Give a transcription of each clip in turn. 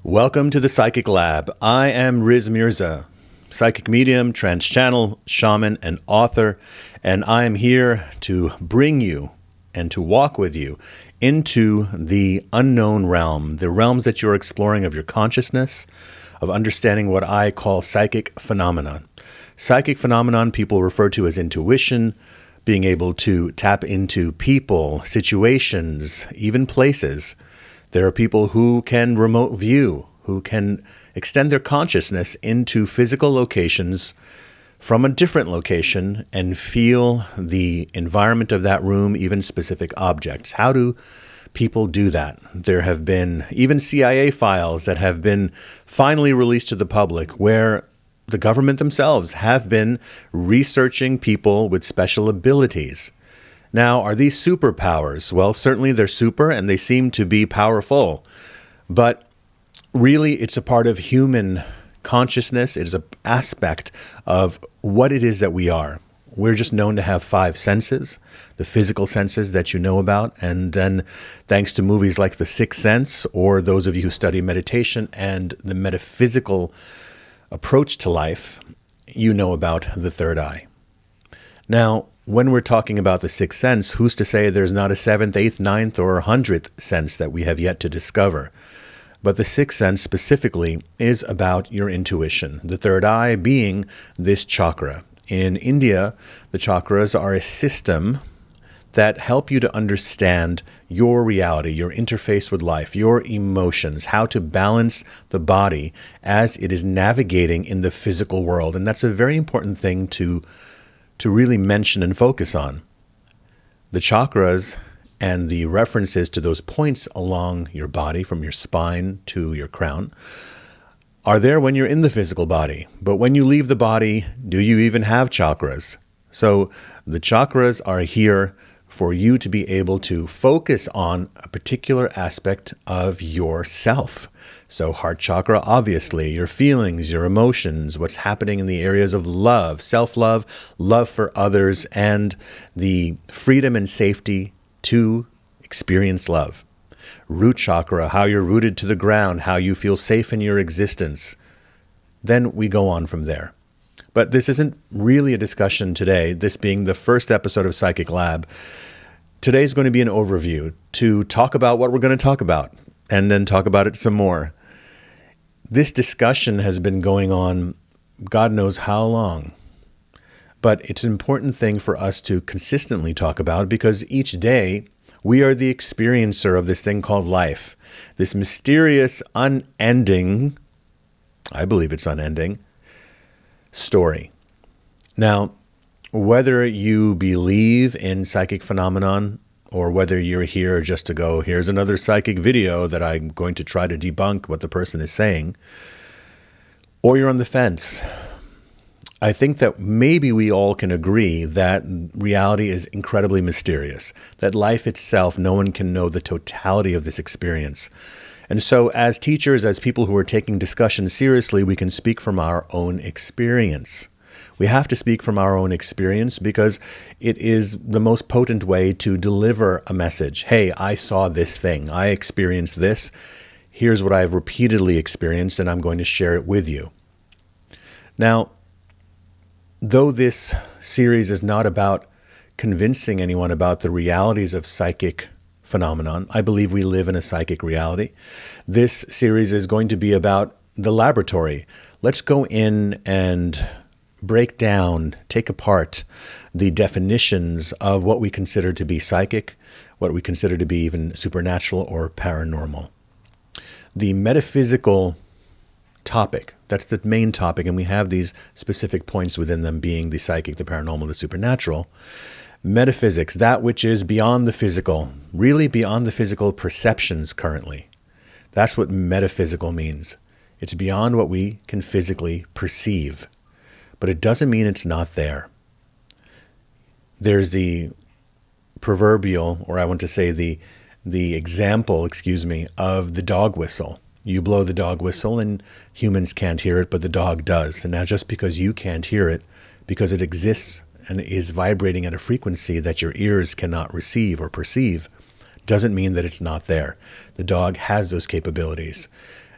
Welcome to the Psychic Lab. I am Riz Mirza, psychic medium, trance channel, shaman, and author, and I am here to bring you and to walk with you into the unknown realm, the realms that you're exploring of your consciousness, of understanding what I call psychic phenomenon. Psychic phenomenon people refer to as intuition, being able to tap into people, situations, even places. There are people who can remote view, who can extend their consciousness into physical locations from a different location and feel the environment of that room, even specific objects. How do people do that? There have been even CIA files that have been finally released to the public where the government themselves have been researching people with special abilities. Now, are these superpowers? Well, certainly they're super and they seem to be powerful, but really it's a part of human consciousness. It is an aspect of what it is that we are. We're just known to have five senses, the physical senses that you know about, and then thanks to movies like The Sixth Sense, or those of you who study meditation and the metaphysical approach to life, you know about the third eye. Now, when we're talking about the sixth sense, who's to say there's not a seventh, eighth, ninth, or 100th sense that we have yet to discover? But the sixth sense specifically is about your intuition, the third eye being this chakra. In India, the chakras are a system that help you to understand your reality, your interface with life, your emotions, how to balance the body as it is navigating in the physical world. And that's a very important thing to really mention and focus on. The chakras and the references to those points along your body, from your spine to your crown, are there when you're in the physical body. But when you leave the body, do you even have chakras? So the chakras are here for you to be able to focus on a particular aspect of yourself. So heart chakra, obviously, your feelings, your emotions, what's happening in the areas of love, self-love, love for others, and the freedom and safety to experience love. Root chakra, how you're rooted to the ground, how you feel safe in your existence. Then we go on from there. But this isn't really a discussion today, this being the first episode of Psychic Lab. Today's going to be an overview to talk about what we're going to talk about, and then talk about it some more. This discussion has been going on God knows how long, but it's an important thing for us to consistently talk about, because each day we are the experiencer of this thing called life, this mysterious, unending, I believe it's unending, story. Now, whether you believe in psychic phenomenon, or whether you're here just to go, here's another psychic video that I'm going to try to debunk what the person is saying, or you're on the fence, I think that maybe we all can agree that reality is incredibly mysterious, that life itself, no one can know the totality of this experience. And so as teachers, as people who are taking discussion seriously, we can speak from our own experience. We have to speak from our own experience because it is the most potent way to deliver a message. Hey, I saw this thing. I experienced this. Here's what I've repeatedly experienced, and I'm going to share it with you. Now, though this series is not about convincing anyone about the realities of psychic phenomenon, I believe we live in a psychic reality. This series is going to be about the laboratory. Let's go in and break down, take apart the definitions of what we consider to be psychic, what we consider to be even supernatural or paranormal. The metaphysical topic, that's the main topic, and we have these specific points within them being the psychic, the paranormal, the supernatural. Metaphysics, that which is beyond the physical, really beyond the physical perceptions currently. That's what metaphysical means. It's beyond what we can physically perceive. But it doesn't mean it's not there. There's the proverbial, or I want to say the example, of the dog whistle. You blow the dog whistle and humans can't hear it, but the dog does. And now just because you can't hear it, because it exists and is vibrating at a frequency that your ears cannot receive or perceive, doesn't mean that it's not there. The dog has those capabilities.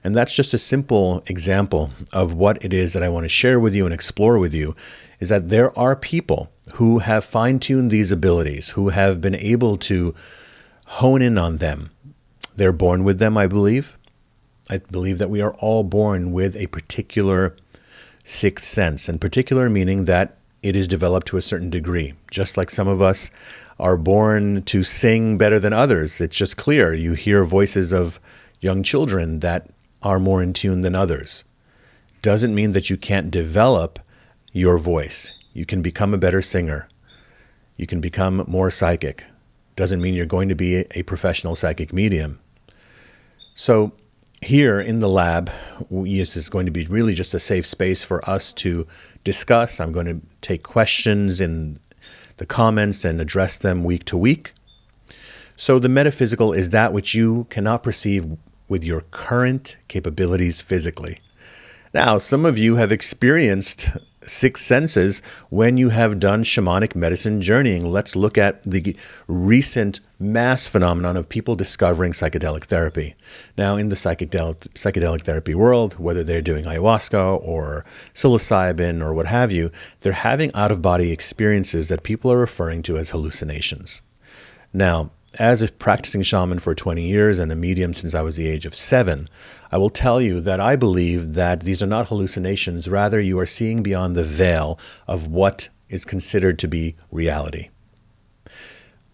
And that's just a simple example of what it is that I want to share with you and explore with you, is that there are people who have fine-tuned these abilities, who have been able to hone in on them. They're born with them, I believe. I believe that we are all born with a particular sixth sense, and particular meaning that it is developed to a certain degree. Just like some of us are born to sing better than others. It's just clear. You hear voices of young children that are more in tune than others. Doesn't mean that you can't develop your voice. You can become a better singer. You can become more psychic. Doesn't mean you're going to be a professional psychic medium. So here in the lab, this is going to be really just a safe space for us to discuss. I'm going to take questions in the comments and address them week to week. So the metaphysical is that which you cannot perceive with your current capabilities physically. Now, some of you have experienced sixth senses when you have done shamanic medicine journeying. Let's look at the recent mass phenomenon of people discovering psychedelic therapy. Now, in the psychedelic therapy world, whether they're doing ayahuasca or psilocybin or what have you, they're having out-of-body experiences that people are referring to as hallucinations. Now, as a practicing shaman for 20 years and a medium since I was the age of 7, I will tell you that I believe that these are not hallucinations. Rather, you are seeing beyond the veil of what is considered to be reality.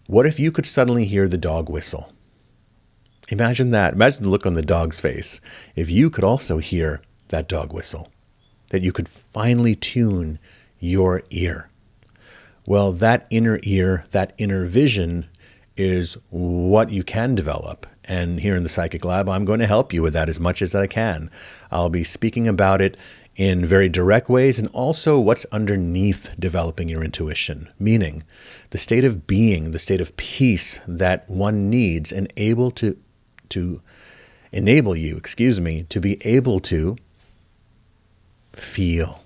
What if you could suddenly hear the dog whistle? Imagine that. Imagine the look on the dog's face. If you could also hear that dog whistle, that you could finally tune your ear. Well, that inner ear, that inner vision is what you can develop. And here in the Psychic Lab, I'm going to help you with that as much as I can. I'll be speaking about it in very direct ways and also what's underneath developing your intuition, meaning the state of being, the state of peace that one needs and able to enable you, to be able to feel,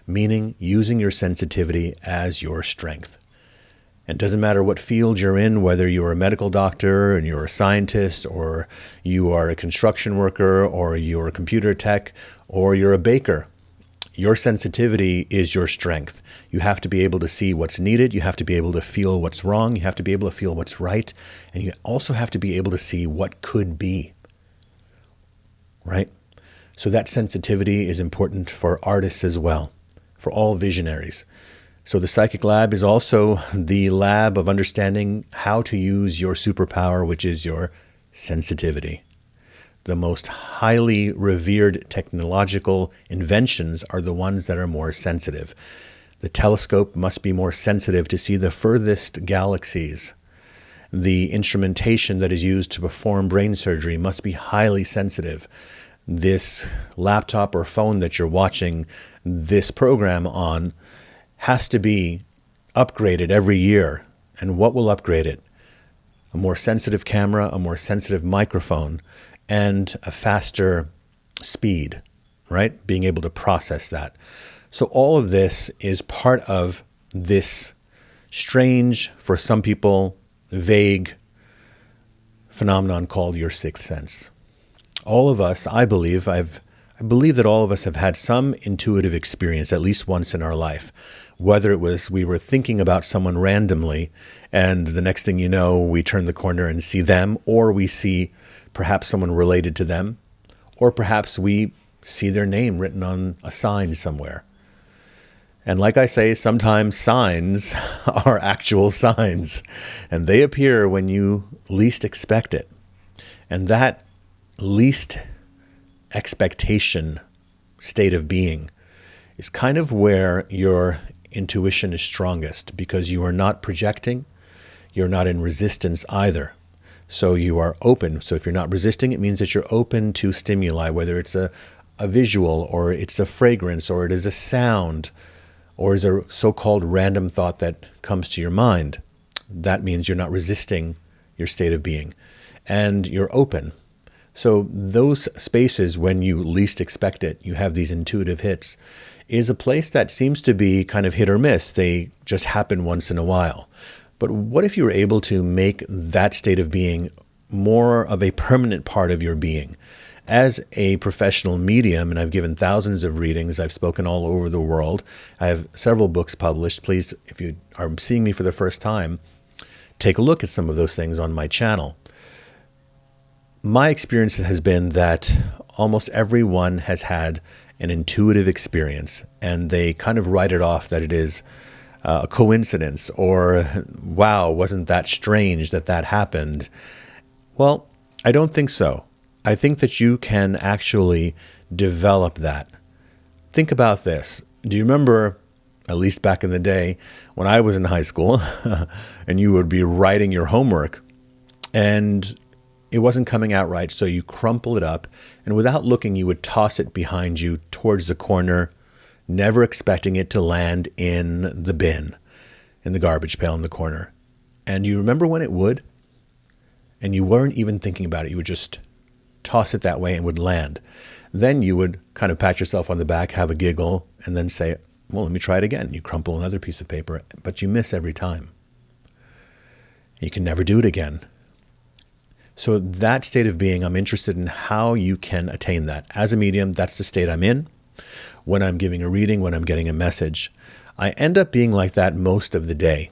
meaning using your sensitivity as your strength. It doesn't matter what field you're in, whether you're a medical doctor and you're a scientist, or you are a construction worker, or you're a computer tech, or you're a baker. Your sensitivity is your strength. You have to be able to see what's needed. You have to be able to feel what's wrong. You have to be able to feel what's right. And you also have to be able to see what could be. Right? So that sensitivity is important for artists as well, for all visionaries. So the Psychic Lab is also the lab of understanding how to use your superpower, which is your sensitivity. The most highly revered technological inventions are the ones that are more sensitive. The telescope must be more sensitive to see the furthest galaxies. The instrumentation that is used to perform brain surgery must be highly sensitive. This laptop or phone that you're watching this program on has to be upgraded every year. And what will upgrade it? A more sensitive camera, a more sensitive microphone, and a faster speed, right? Being able to process that. So all of this is part of this strange, for some people, vague phenomenon called your sixth sense. All of us, I believe that all of us have had some intuitive experience at least once in our life. Whether it was we were thinking about someone randomly and the next thing you know, we turn the corner and see them, or we see perhaps someone related to them, or perhaps we see their name written on a sign somewhere. And like I say, sometimes signs are actual signs, and they appear when you least expect it. And that least expectation state of being is kind of where your intuition is strongest, because you are not projecting, you're not in resistance either. So you are open. So if you're not resisting, it means that you're open to stimuli, whether it's a visual, or it's a fragrance, or it is a sound, or is a so-called random thought that comes to your mind. That means you're not resisting your state of being, and you're open. So those spaces, when you least expect it, you have these intuitive hits, is a place that seems to be kind of hit or miss. They just happen once in a while. But what if you were able to make that state of being more of a permanent part of your being? As a professional medium, and I've given thousands of readings, I've spoken all over the world. I have several books published. Please, if you are seeing me for the first time, take a look at some of those things on my channel. My experience has been that almost everyone has had an intuitive experience, and they kind of write it off that it is a coincidence, or, wow, wasn't that strange that that happened? Well, I don't think so. I think that you can actually develop that. Think about this. Do you remember, at least back in the day, when I was in high school, and you would be writing your homework, and it wasn't coming out right, so you crumple it up, and without looking, you would toss it behind you towards the corner, never expecting it to land in the bin, in the garbage pail in the corner. And you remember when it would? And you weren't even thinking about it. You would just toss it that way and would land. Then you would kind of pat yourself on the back, have a giggle, and then say, well, let me try it again. You crumple another piece of paper, but you miss every time. You can never do it again. So that state of being, I'm interested in how you can attain that. As a medium, that's the state I'm in. When I'm giving a reading, when I'm getting a message, I end up being like that most of the day.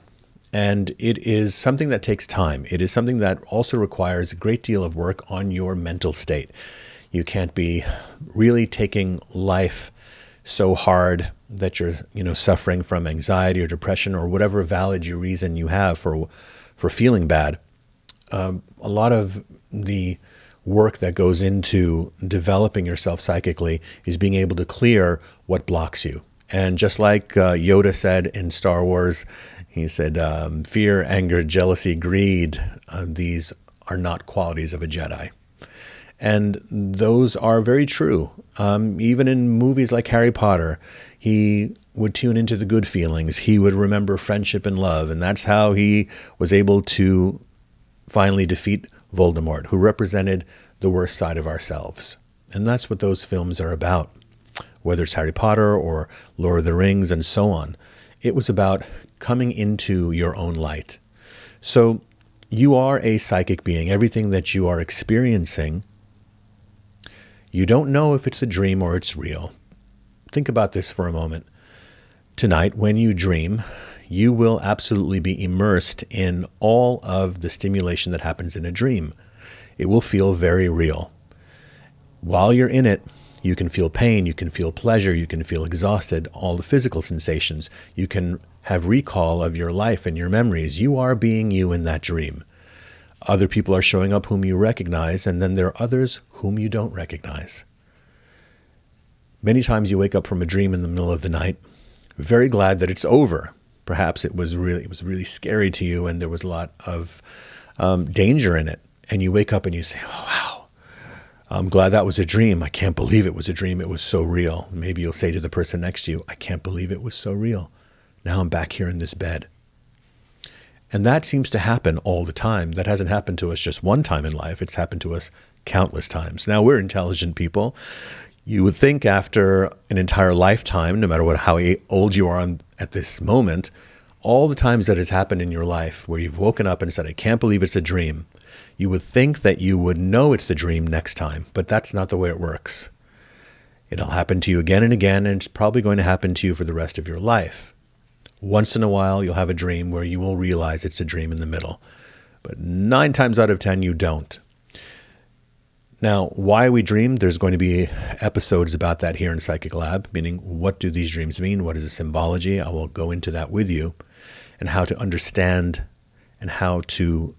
And it is something that takes time. It is something that also requires a great deal of work on your mental state. You can't be really taking life so hard that you're, suffering from anxiety or depression or whatever valid reason you have for feeling bad. A lot of the work that goes into developing yourself psychically is being able to clear what blocks you. And just like Yoda said in Star Wars, he said, fear, anger, jealousy, greed, these are not qualities of a Jedi. And those are very true. Even in movies like Harry Potter, he would tune into the good feelings. He would remember friendship and love. And that's how he was able to finally defeat Voldemort, who represented the worst side of ourselves. And that's what those films are about, whether it's Harry Potter or Lord of the Rings and so on. It was about coming into your own light. So you are a psychic being. Everything that you are experiencing, you don't know if it's a dream or it's real. Think about this for a moment. Tonight, when you dream, you will absolutely be immersed in all of the stimulation that happens in a dream. It will feel very real. While you're in it, you can feel pain, you can feel pleasure, you can feel exhausted, all the physical sensations. You can have recall of your life and your memories. You are being you in that dream. Other people are showing up whom you recognize, and then there are others whom you don't recognize. Many times you wake up from a dream in the middle of the night, very glad that it's over. Perhaps it was really scary to you, and there was a lot of danger in it. And you wake up and you say, oh, wow. I'm glad that was a dream. I can't believe it was a dream. It was so real. Maybe you'll say to the person next to you, I can't believe it was so real. Now I'm back here in this bed. And that seems to happen all the time. That hasn't happened to us just one time in life. It's happened to us countless times. Now, we're intelligent people. You would think after an entire lifetime, no matter how old you are at this moment, all the times that has happened in your life where you've woken up and said, I can't believe it's a dream, you would think that you would know it's a dream next time, but that's not the way it works. It'll happen to you again and again, and it's probably going to happen to you for the rest of your life. Once in a while, you'll have a dream where you will realize it's a dream in the middle, but 9 times out of 10, you don't. Now, why we dream, there's going to be episodes about that here in Psychic Lab, meaning what do these dreams mean? What is the symbology? I will go into that with you, and how to understand and how to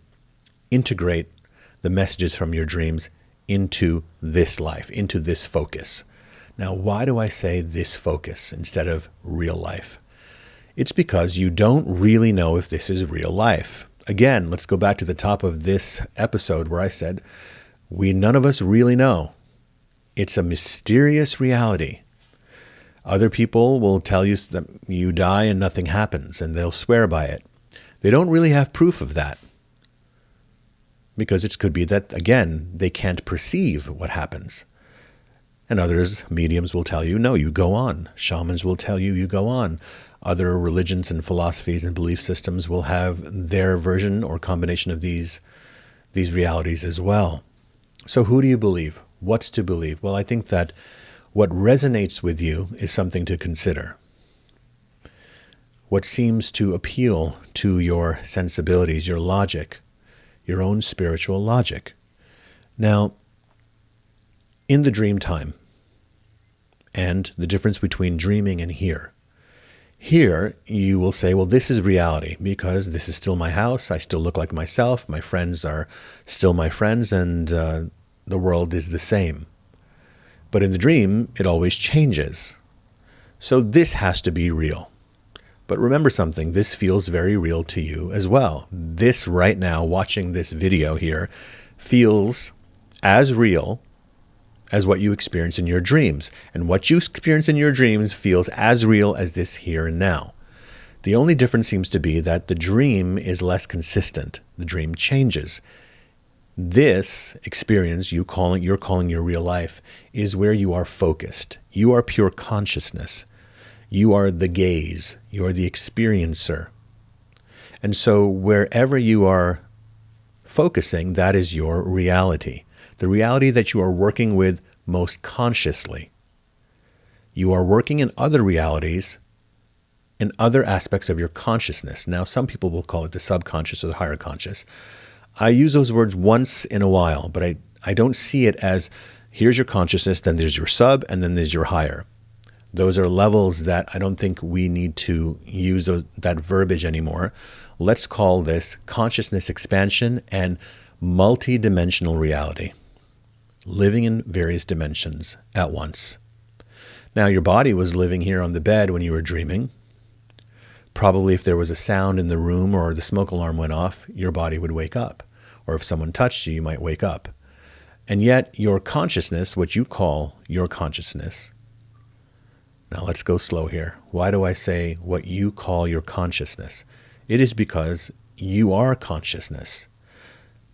integrate the messages from your dreams into this life, into this focus. Now, why do I say this focus instead of real life? It's because you don't really know if this is real life. Again, let's go back to the top of this episode where I said, none of us really know. It's a mysterious reality. Other people will tell you that you die and nothing happens, and they'll swear by it. They don't really have proof of that, because it could be that, again, they can't perceive what happens. And others, mediums, will tell you, no, you go on. Shamans will tell you, you go on. Other religions and philosophies and belief systems will have their version or combination of these realities as well. So who do you believe? What's to believe? Well, I think that what resonates with you is something to consider. What seems to appeal to your sensibilities, your logic, your own spiritual logic. Now, in the dream time, and the difference between dreaming and here. Here, you will say, well, this is reality because this is still my house. I still look like myself. My friends are still my friends, and the world is the same. But in the dream, it always changes. So this has to be real. But remember something, this feels very real to you as well. This right now, watching this video here, feels as real as what you experience in your dreams. And what you experience in your dreams feels as real as this here and now. The only difference seems to be that the dream is less consistent. The dream changes. This experience you're calling your real life is where you are focused. You are pure consciousness. You are the gaze. You are the experiencer. And so wherever you are focusing, that is your reality. The reality that you are working with most consciously. You are working in other realities, in other aspects of your consciousness. Now, some people will call it the subconscious or the higher conscious. I use those words once in a while, but I don't see it as here's your consciousness, then there's your sub, and then there's your higher. Those are levels that I don't think we need to use that verbiage anymore. Let's call this consciousness expansion and multi-dimensional reality. Living in various dimensions at once. Now, your body was living here on the bed when you were dreaming. Probably if there was a sound in the room or the smoke alarm went off, your body would wake up. Or if someone touched you, you might wake up. And yet, your consciousness, what you call your consciousness. Now, let's go slow here. Why do I say what you call your consciousness? It is because you are consciousness.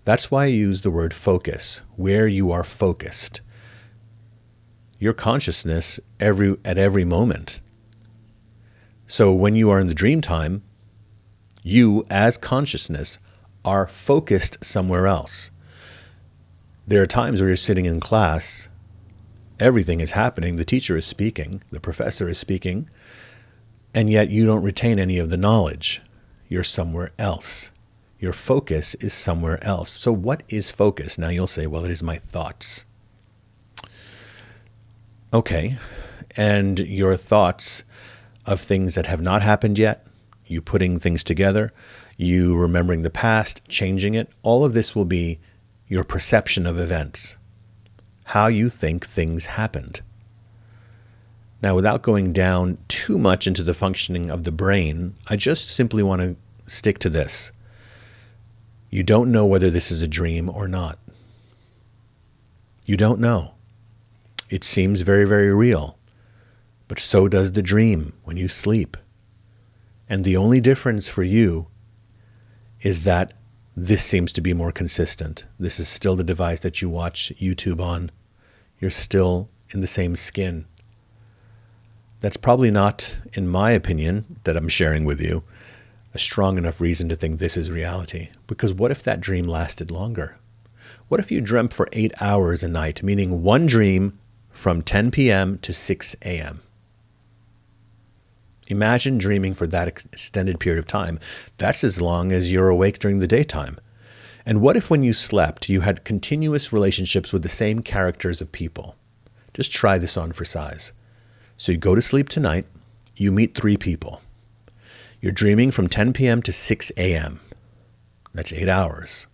That's why I use the word focus, where you are focused. Your consciousness at every moment. So when you are in the dream time, you as consciousness are focused somewhere else. There are times where you're sitting in class, everything is happening, the teacher is speaking, the professor is speaking, and yet you don't retain any of the knowledge. You're somewhere else. Your focus is somewhere else. So what is focus? Now you'll say, well, it is my thoughts. Okay, and your thoughts of things that have not happened yet, you putting things together, you remembering the past, changing it, all of this will be your perception of events, how you think things happened. Now, without going down too much into the functioning of the brain, I just simply want to stick to this. You don't know whether this is a dream or not. You don't know. It seems very, very real. But so does the dream when you sleep. And the only difference for you is that this seems to be more consistent. This is still the device that you watch YouTube on. You're still in the same skin. That's probably not, in my opinion, that I'm sharing with you, a strong enough reason to think this is reality. Because what if that dream lasted longer? What if you dreamt for 8 hours a night, meaning one dream from 10 p.m. to 6 a.m.? Imagine dreaming for that extended period of time. That's as long as you're awake during the daytime. And what if when you slept, you had continuous relationships with the same characters of people? Just try this on for size. So you go to sleep tonight, you meet 3 people. You're dreaming from 10 p.m. to 6 a.m. That's 8 hours.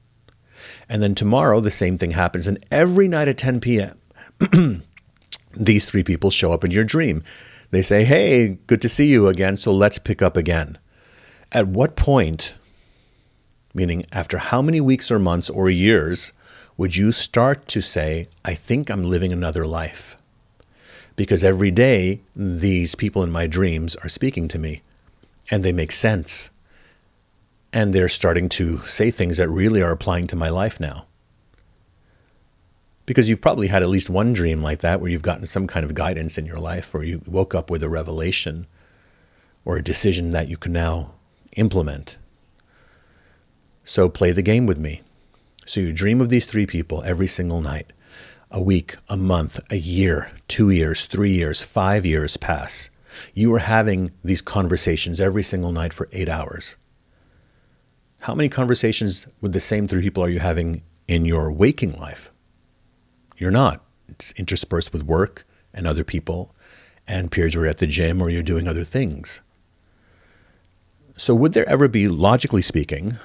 And then tomorrow, the same thing happens. And every night at 10 p.m., these 3 people show up in your dream. They say, hey, good to see you again, so let's pick up again. At what point, meaning after how many weeks or months or years, would you start to say, I think I'm living another life? Because every day, these people in my dreams are speaking to me, and they make sense. And they're starting to say things that really are applying to my life now. Because you've probably had at least one dream like that where you've gotten some kind of guidance in your life, or you woke up with a revelation or a decision that you can now implement. So play the game with me. So you dream of these 3 people every single night. a week, a month, a year, 2 years, 3 years, 5 years pass. You are having these conversations every single night for 8 hours. How many conversations with the same three people are you having in your waking life? You're not. It's interspersed with work and other people and periods where you're at the gym or you're doing other things. So would there ever be, logically speaking,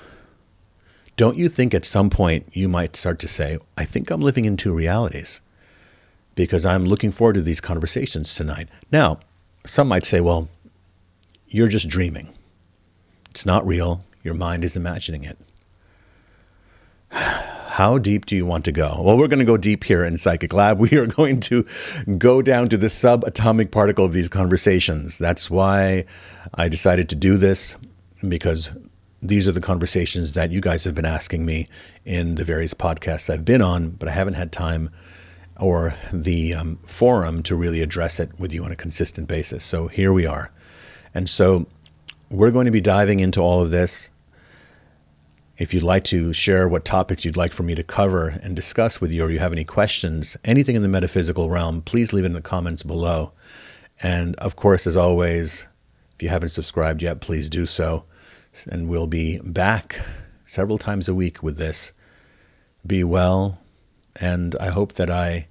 don't you think at some point you might start to say, I think I'm living in two realities because I'm looking forward to these conversations tonight. Now, some might say, well, you're just dreaming. It's not real. Your mind is imagining it. How deep do you want to go? Well, we're going to go deep here in Psychic Lab. We are going to go down to the subatomic particle of these conversations. That's why I decided to do this, because these are the conversations that you guys have been asking me in the various podcasts I've been on, but I haven't had time or the forum to really address it with you on a consistent basis. So here we are. And so we're going to be diving into all of this. If you'd like to share what topics you'd like for me to cover and discuss with you, or you have any questions, anything in the metaphysical realm, please leave it in the comments below. And of course, as always, if you haven't subscribed yet, please do so. And we'll be back several times a week with this. Be well, and I hope that I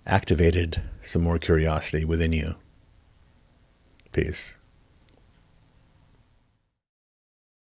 activated some more curiosity within you. Peace.